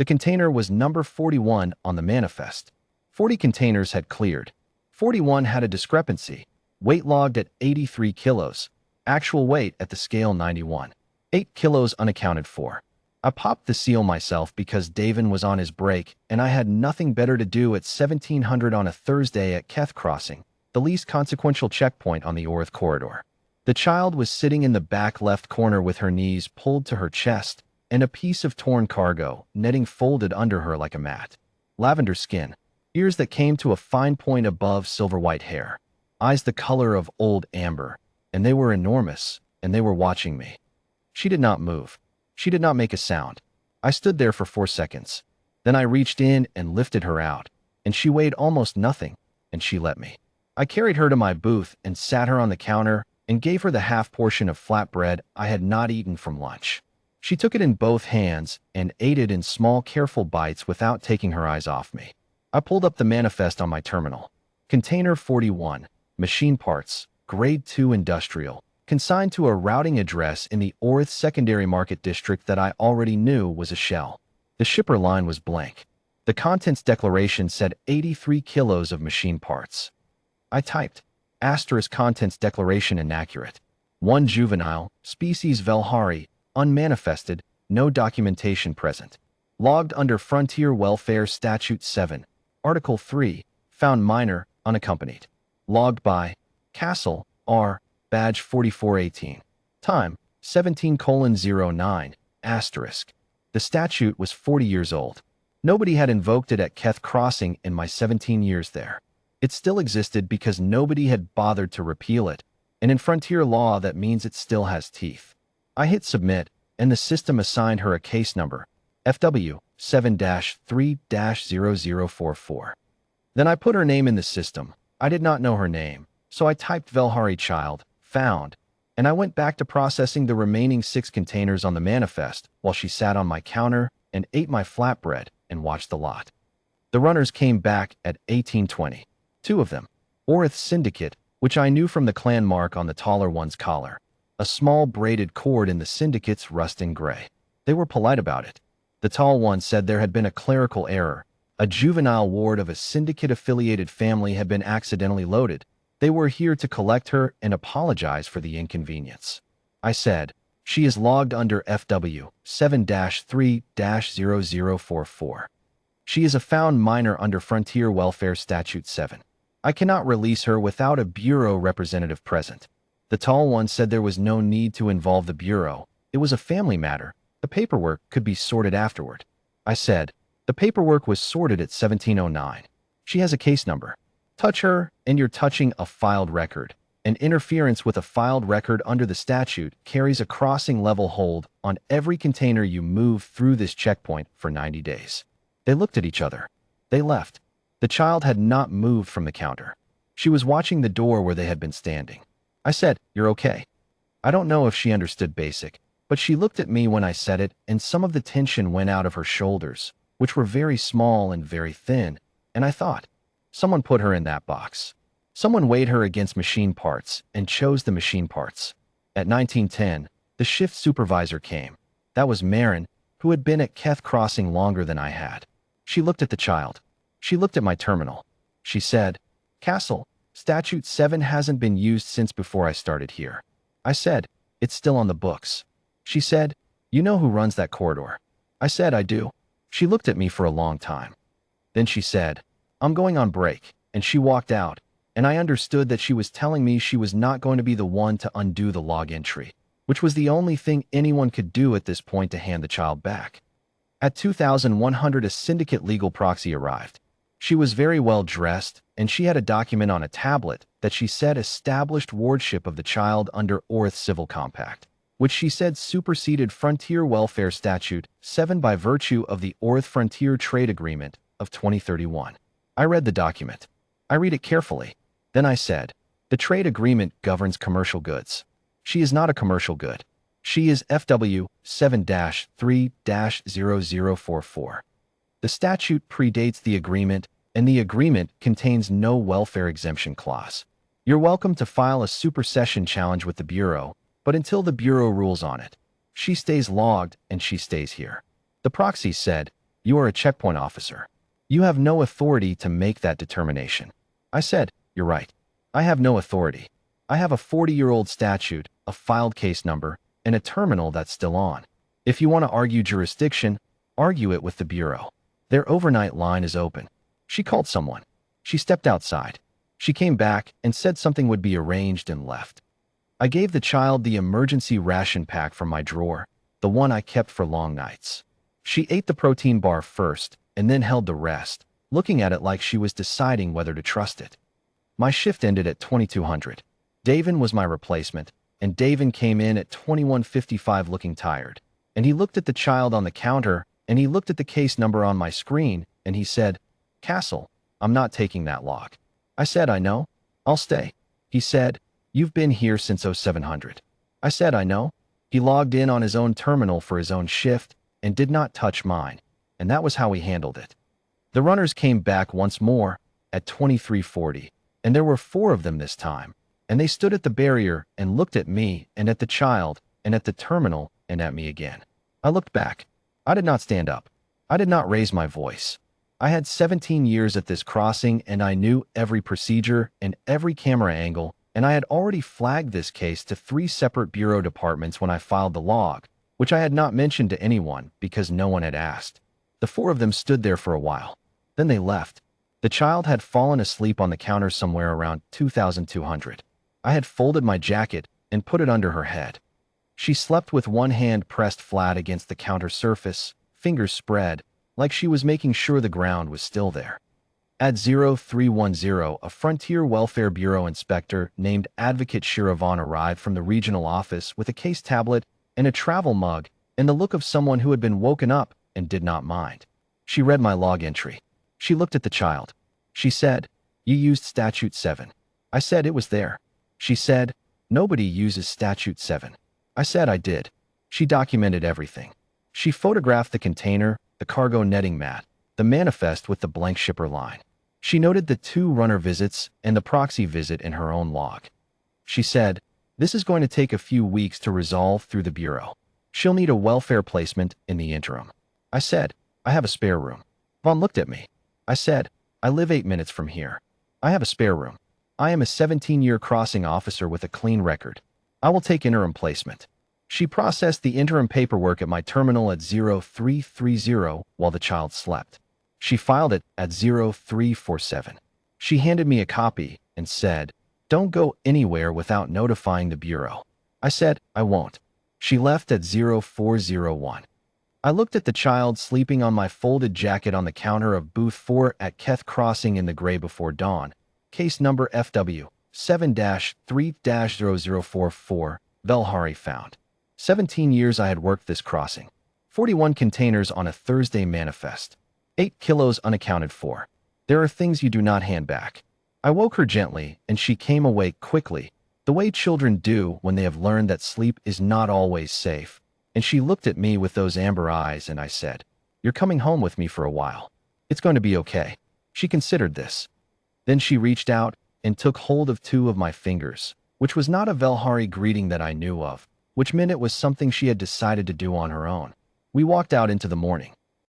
The container was number 41 on the manifest. 40 containers had cleared. 41 had a discrepancy. Weight logged at 83 kilos. Actual weight at the scale 91. 8 kilos unaccounted for. I popped the seal myself because Davin was on his break and I had nothing better to do at 1700 on a Thursday at Keth Crossing, the least consequential checkpoint on the Orth corridor. The child was sitting in the back left corner with her knees pulled to her chest and a piece of torn cargo netting folded under her like a mat. Lavender skin, ears that came to a fine point above silver-white hair, eyes the color of old amber, and they were enormous, and they were watching me. She did not move. She did not make a sound. I stood there for 4 seconds. Then I reached in and lifted her out, and she weighed almost nothing, and she let me. I carried her to my booth and sat her on the counter and gave her the half portion of flatbread I had not eaten from lunch. She took it in both hands and ate it in small, careful bites without taking her eyes off me. I pulled up the manifest on my terminal. Container 41, machine parts, grade 2 industrial, consigned to a routing address in the Orth secondary market district that I already knew was a shell. The shipper line was blank. The contents declaration said 83 kilos of machine parts. I typed, asterisk contents declaration inaccurate. 1 juvenile, species Velhari, unmanifested, no documentation present. Logged under Frontier Welfare Statute 7, Article 3, found minor, unaccompanied. Logged by Castle, R. Badge 4418. Time, 17:09, asterisk. The statute was 40 years old. Nobody had invoked it at Keth Crossing in my 17 years there. It still existed because nobody had bothered to repeal it, and in frontier law that means it still has teeth. I hit submit, and the system assigned her a case number, FW 7-3-0044. Then I put her name in the system. I did not know her name, so I typed Velhari child, found, and I went back to processing the remaining 6 containers on the manifest while she sat on my counter and ate my flatbread and watched the lot. The runners came back at 1820. 2 of them. Orth Syndicate, which I knew from the clan mark on the taller one's collar. A small braided cord in the Syndicate's rusting gray. They were polite about it. The tall one said there had been a clerical error. A juvenile ward of a Syndicate-affiliated family had been accidentally loaded. They were here to collect her and apologize for the inconvenience. I said, she is logged under FW 7-3-0044. She is a found minor under Frontier Welfare Statute 7. I cannot release her without a bureau representative present. The tall one said there was no need to involve the bureau. It was a family matter. The paperwork could be sorted afterward. I said, the paperwork was sorted at 1709. She has a case number. Touch her, and you're touching a filed record. And interference with a filed record under the statute carries a crossing level hold on every container you move through this checkpoint for 90 days. They looked at each other. They left. The child had not moved from the counter. She was watching the door where they had been standing. I said, you're okay. I don't know if she understood basic, but she looked at me when I said it, and some of the tension went out of her shoulders, which were very small and very thin, and I thought, someone put her in that box. Someone weighed her against machine parts and chose the machine parts. At 1910, the shift supervisor came. That was Marin, who had been at Keth Crossing longer than I had. She looked at the child. She looked at my terminal. She said, Castle, Statute 7 hasn't been used since before I started here. I said, it's still on the books. She said, you know who runs that corridor? I said, I do. She looked at me for a long time. Then she said, I'm going on break, and she walked out, and I understood that she was telling me she was not going to be the one to undo the log entry, which was the only thing anyone could do at this point to hand the child back. At 2100, a syndicate legal proxy arrived. She was very well dressed, and she had a document on a tablet that she said established wardship of the child under Orth Civil Compact, which she said superseded Frontier Welfare Statute 7 by virtue of the Orth Frontier Trade Agreement of 2031. I read the document. I read it carefully. Then I said, the trade agreement governs commercial goods. She is not a commercial good. She is FW 7-3-0044. The statute predates the agreement, and the agreement contains no welfare exemption clause. You're welcome to file a supersession challenge with the Bureau, but until the Bureau rules on it, she stays logged and she stays here. The proxy said, You are a checkpoint officer. You have no authority to make that determination. I said, you're right. I have no authority. I have a 40-year-old statute, a filed case number, and a terminal that's still on. If you want to argue jurisdiction, argue it with the Bureau. Their overnight line is open. She called someone. She stepped outside. She came back and said something would be arranged and left. I gave the child the emergency ration pack from my drawer, the one I kept for long nights. She ate the protein bar first and then held the rest, looking at it like she was deciding whether to trust it. My shift ended at 2200. Davin was my replacement, and Davin came in at 21:55 looking tired. And he looked at the child on the counter, and he looked at the case number on my screen, and he said, "Castle, I'm not taking that log." I said, "I know. I'll stay." He said, "You've been here since 0700. I said, "I know." He logged in on his own terminal for his own shift and did not touch mine, and that was how he handled it. The runners came back once more at 2340, and there were 4 of them this time, and they stood at the barrier and looked at me and at the child and at the terminal and at me again. I looked back. I did not stand up. I did not raise my voice. I had 17 years at this crossing, and I knew every procedure and every camera angle, and I had already flagged this case to 3 separate bureau departments when I filed the log, which I had not mentioned to anyone because no one had asked. The 4 of them stood there for a while. Then they left. The child had fallen asleep on the counter somewhere around 2200. I had folded my jacket and put it under her head. She slept with one hand pressed flat against the counter surface, fingers spread, like she was making sure the ground was still there. At 0310, a Frontier Welfare Bureau inspector named Advocate Shiravan arrived from the regional office with a case tablet and a travel mug and the look of someone who had been woken up and did not mind. She read my log entry. She looked at the child. She said, "You used Statute 7. I said it was there. She said, "Nobody uses Statute 7. I said I did. She documented everything. She photographed the container, the cargo netting mat, the manifest with the blank shipper line. She noted the 2 runner visits and the proxy visit in her own log. She said, "This is going to take a few weeks to resolve through the Bureau. She'll need a welfare placement in the interim." I said, "I have a spare room." Vaughn looked at me. I said, "I live 8 minutes from here. I have a spare room. I am a 17-year crossing officer with a clean record. I will take interim placement." She processed the interim paperwork at my terminal at 0330 while the child slept. She filed it at 0347. She handed me a copy and said, "Don't go anywhere without notifying the Bureau." I said, "I won't." She left at 0401. I looked at the child sleeping on my folded jacket on the counter of Booth 4 at Keth Crossing in the gray before dawn. Case number FW 7-3-0044, Velhari found. 17 years I had worked this crossing. 41 containers on a Thursday manifest. 8 kilos unaccounted for. There are things you do not hand back. I woke her gently, and she came awake quickly, the way children do when they have learned that sleep is not always safe. And she looked at me with those amber eyes, and I said, "You're coming home with me for a while. It's going to be okay." She considered this. Then she reached out and took hold of 2 of my fingers, which was not a Velhari greeting that I knew of, which meant it was something she had decided to do on her own. We walked out into the morning.